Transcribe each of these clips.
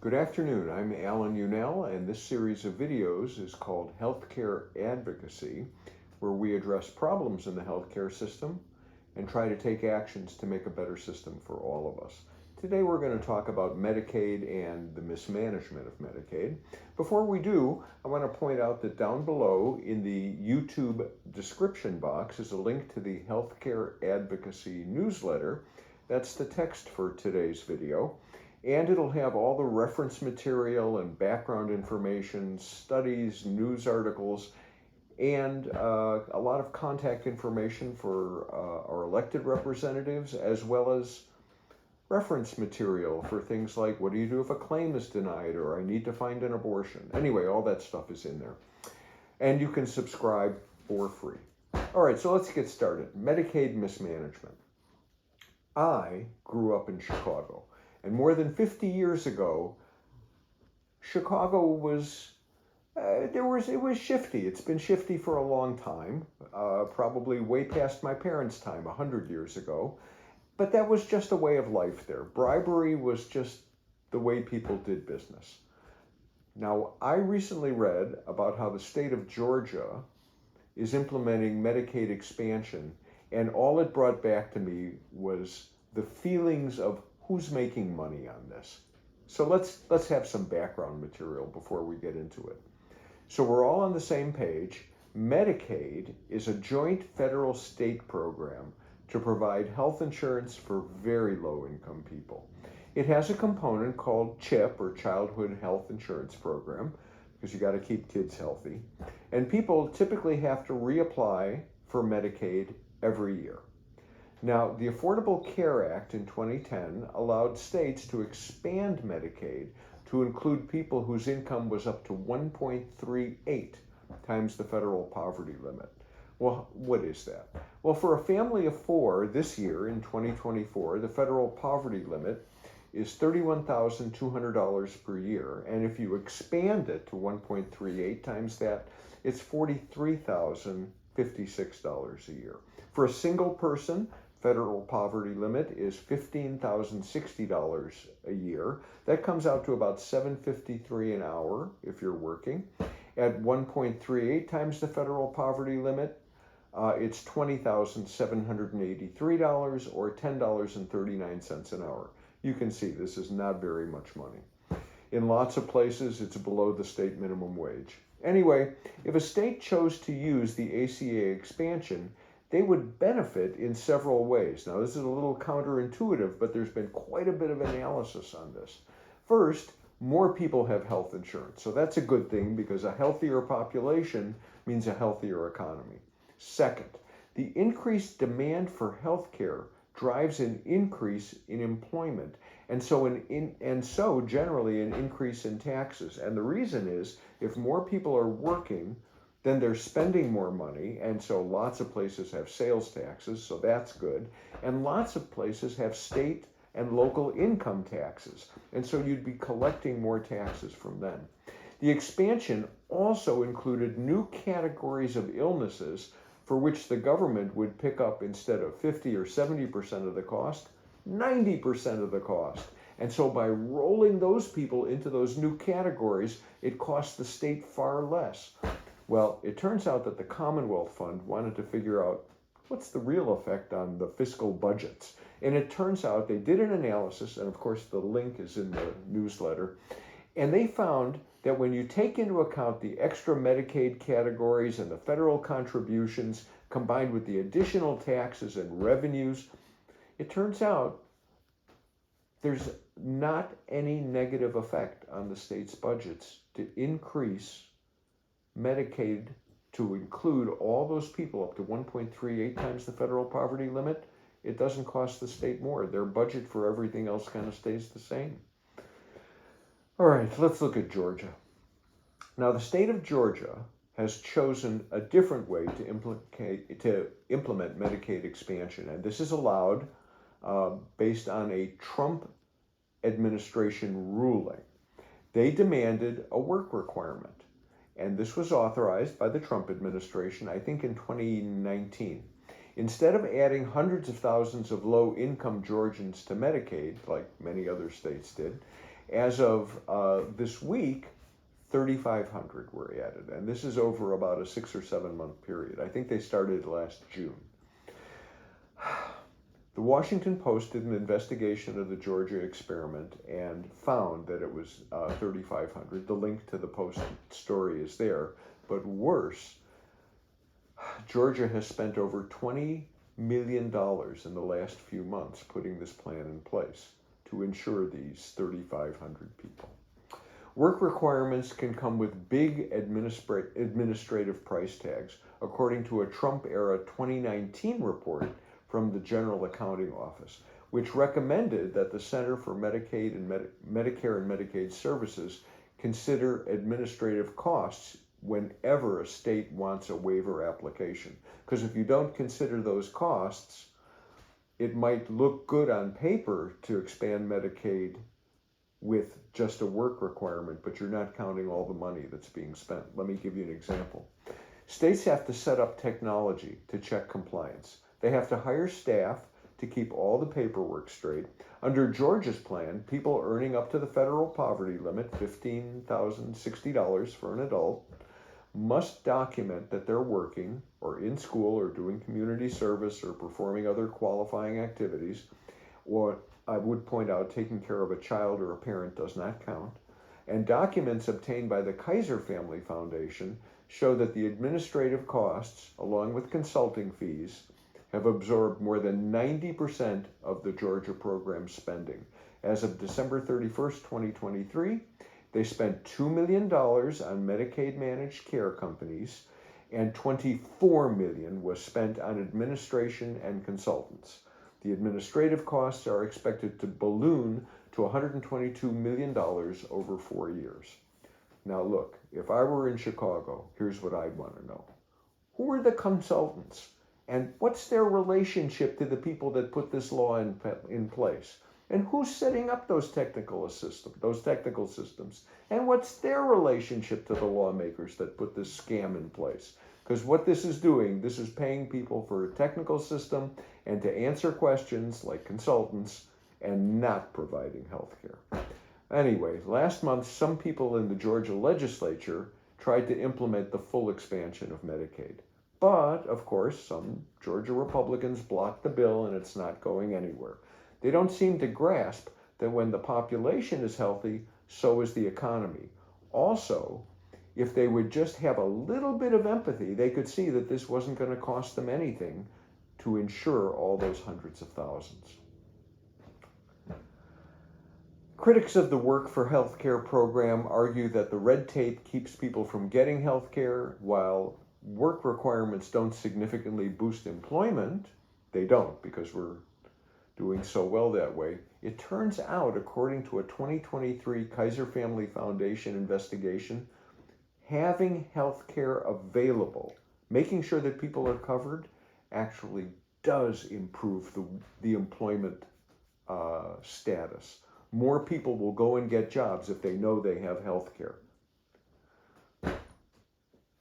Good afternoon, I'm Alan Unell, and this series of videos is called Healthcare Advocacy, where we address problems in the healthcare system and try to take actions to make a better system for all of us. Today we're going to talk about Medicaid and the mismanagement of Medicaid. Before we do, I want to point out that down below in the YouTube description box is a link to the Healthcare Advocacy newsletter. That's the text for today's video. And it'll have all the reference material and background information, studies, news articles, and a lot of contact information for our elected representatives, as well as reference material for things like what do you do if a claim is denied or I need to find an abortion. Anyway, all that stuff is in there. And you can subscribe for free. All right, so let's get started. Medicaid mismanagement. I grew up in Chicago. And more than 50 years ago, Chicago was, it was shifty. It's been shifty for a long time, probably way past my parents' time, 100 years ago. But that was just a way of life there. Bribery was just the way people did business. Now, I recently read about how the state of Georgia is implementing Medicaid expansion, and all it brought back to me was the feelings of who's making money on this. So let's have some background material before we get into it. So we're all on the same page. Medicaid is a joint federal state program to provide health insurance for very low income people. It has a component called CHIP, or Childhood Health Insurance Program, because you got to keep kids healthy. And people typically have to reapply for Medicaid every year. Now, the Affordable Care Act in 2010 allowed states to expand Medicaid to include people whose income was up to 1.38 times the federal poverty limit. Well, what is that? Well, for a family of four this year in 2024, the federal poverty limit is $31,200 per year. And if you expand it to 1.38 times that, it's $43,056 a year. For a single person, federal poverty limit is $15,060 a year. That comes out to about $7.53 an hour if you're working. At 1.38 times the federal poverty limit, it's $20,783 or $10.39 an hour. You can see this is not very much money. In lots of places, it's below the state minimum wage. Anyway, if a state chose to use the ACA expansion, they would benefit in several ways. Now, this is a little counterintuitive, but there's been quite a bit of analysis on this. First, more people have health insurance. So that's a good thing because a healthier population means a healthier economy. Second, the increased demand for health care drives an increase in employment, and so generally an increase in taxes. And the reason is, if more people are working, then they're spending more money, and so lots of places have sales taxes, so that's good. And lots of places have state and local income taxes, and so you'd be collecting more taxes from them. The expansion also included new categories of illnesses for which the government would pick up, instead of 50 or 70% of the cost, 90% of the cost. And so by rolling those people into those new categories, it costs the state far less. Well, it turns out that the Commonwealth Fund wanted to figure out what's the real effect on the fiscal budgets. And it turns out they did an analysis, and of course the link is in the newsletter, and they found that when you take into account the extra Medicaid categories and the federal contributions combined with the additional taxes and revenues, it turns out there's not any negative effect on the state's budgets to increase Medicaid to include all those people up to 1.38 times the federal poverty limit. It doesn't cost the state more. Their budget for everything else kind of stays the same. All right, let's look at Georgia. Now, the state of Georgia has chosen a different way to implement Medicaid expansion, and this is allowed based on a Trump administration ruling. They demanded a work requirement. And this was authorized by the Trump administration, I think in 2019. Instead of adding hundreds of thousands of low-income Georgians to Medicaid, like many other states did, As of this week, 3,500 were added, and this is over about a 6 or 7 month period. I think they started last June. The Washington Post did an investigation of the Georgia experiment and found that it was 3,500. The link to the Post story is there. But worse, Georgia has spent over $20 million in the last few months putting this plan in place to ensure these 3,500 people. Work requirements can come with big administrative price tags, according to a Trump-era 2019 report from the General Accounting Office, which recommended that the Center for Medicaid and Medicare and Medicaid Services consider administrative costs whenever a state wants a waiver application. Because if you don't consider those costs, it might look good on paper to expand Medicaid with just a work requirement, but you're not counting all the money that's being spent. Let me give you an example. States have to set up technology to check compliance. They have to hire staff to keep all the paperwork straight. Under Georgia's plan, people earning up to the federal poverty limit, $15,060 for an adult, must document that they're working or in school or doing community service or performing other qualifying activities. Or I would point out, taking care of a child or a parent does not count. And documents obtained by the Kaiser Family Foundation show that the administrative costs, along with consulting fees, have absorbed more than 90% of the Georgia program spending. As of December 31st, 2023, they spent $2 million on Medicaid managed care companies, and $24 million was spent on administration and consultants. The administrative costs are expected to balloon to $122 million over 4 years. Now look, if I were in Chicago, here's what I'd want to know. Who are the consultants? And what's their relationship to the people that put this law in place? And who's setting up those technical systems? And what's their relationship to the lawmakers that put this scam in place? Because what this is doing, this is paying people for a technical system and to answer questions like consultants and not providing health care. Anyway, last month, some people in the Georgia legislature tried to implement the full expansion of Medicaid. But, of course, some Georgia Republicans blocked the bill and it's not going anywhere. They don't seem to grasp that when the population is healthy, so is the economy. Also, if they would just have a little bit of empathy, they could see that this wasn't going to cost them anything to insure all those hundreds of thousands. Critics of the Work for Healthcare program argue that the red tape keeps people from getting health care, while work requirements don't significantly boost employment. They don't, because we're doing so well that way. It turns out, according to a 2023 Kaiser Family Foundation investigation, having health care available, making sure that people are covered, actually does improve the employment status. More people will go and get jobs if they know they have health care.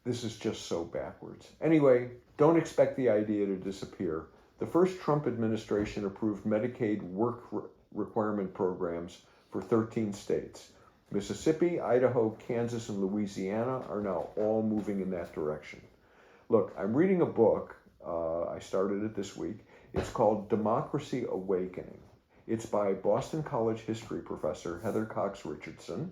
This is just so backwards. Anyway, don't expect the idea to disappear. The first Trump administration approved Medicaid work requirement programs for 13 states. Mississippi, Idaho, Kansas, and Louisiana are now all moving in that direction. Look, I'm reading a book. I started it this week. It's called Democracy Awakening. It's by Boston College history professor Heather Cox Richardson,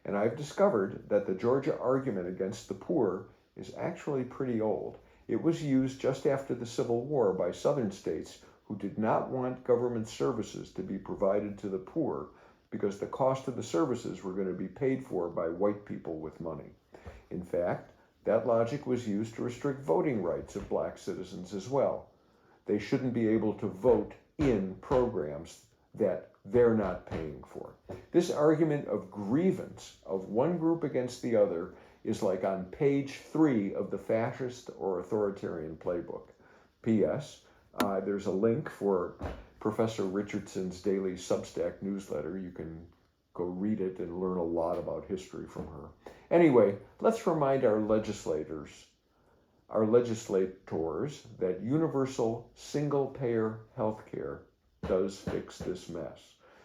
and I've discovered that the Georgia argument against the poor is actually pretty old. It was used just after the Civil War by southern states who did not want government services to be provided to the poor because the cost of the services were going to be paid for by white people with money. In fact, that logic was used to restrict voting rights of black citizens as well. They shouldn't be able to vote in programs that they're not paying for. This argument of grievance of one group against the other is like on page 3 of the fascist or authoritarian playbook. P.S. There's a link for Professor Richardson's daily Substack newsletter. You can go read it and learn a lot about history from her. Anyway, let's remind our legislators that universal single-payer health care does fix this mess.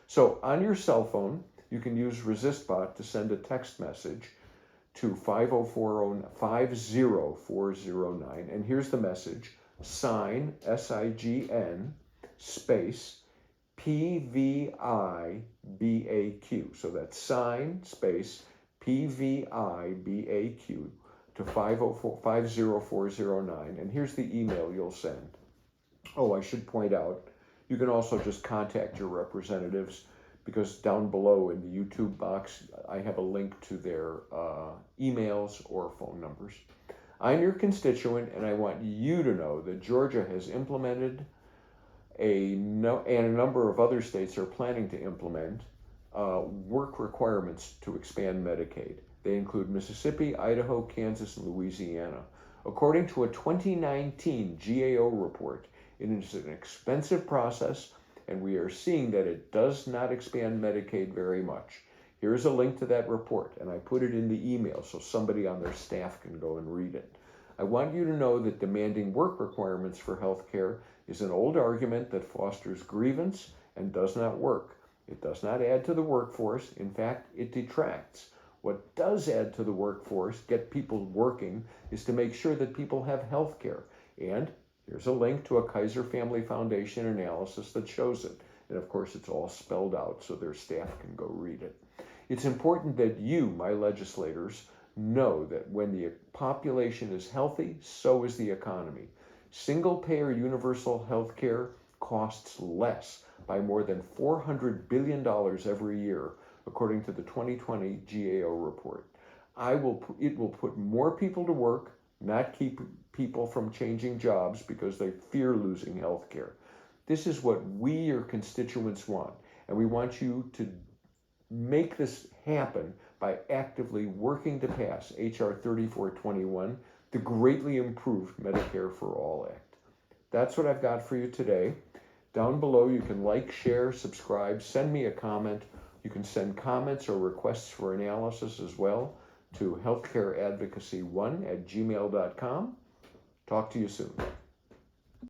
So on your cell phone, you can use Resistbot to send a text message to 50409. And here's the message: SIGN, SIGN, space PVIBAQ. So that's SIGN, space PVIBAQ to 50409. And here's the email you'll send. Oh, I should point out, you can also just contact your representatives, because down below in the YouTube box, I have a link to their emails or phone numbers. I'm your constituent, and I want you to know that Georgia has implemented and a number of other states are planning to implement work requirements to expand Medicaid. They include Mississippi, Idaho, Kansas, and Louisiana. According to a 2019 GAO report, it is an expensive process, and we are seeing that it does not expand Medicaid very much. Here's a link to that report, and I put it in the email so somebody on their staff can go and read it. I want you to know that demanding work requirements for health care is an old argument that fosters grievance and does not work. It does not add to the workforce. In fact, it detracts. What does add to the workforce, get people working, is to make sure that people have health care. And here's a link to a Kaiser Family Foundation analysis that shows it. And of course, it's all spelled out so their staff can go read it. It's important that you, my legislators, know that when the population is healthy, so is the economy. Single-payer universal health care costs less by more than $400 billion every year, according to the 2020 GAO report. It will put more people to work, not keep people from changing jobs because they fear losing health care. This is what we, your constituents, want, and we want you to make this happen by actively working to pass H.R. 3421, the greatly improved Medicare for All Act. That's what I've got for you today. Down below, you can like, share, subscribe, send me a comment. You can send comments or requests for analysis as well to healthcareadvocacy1@gmail.com. Talk to you soon.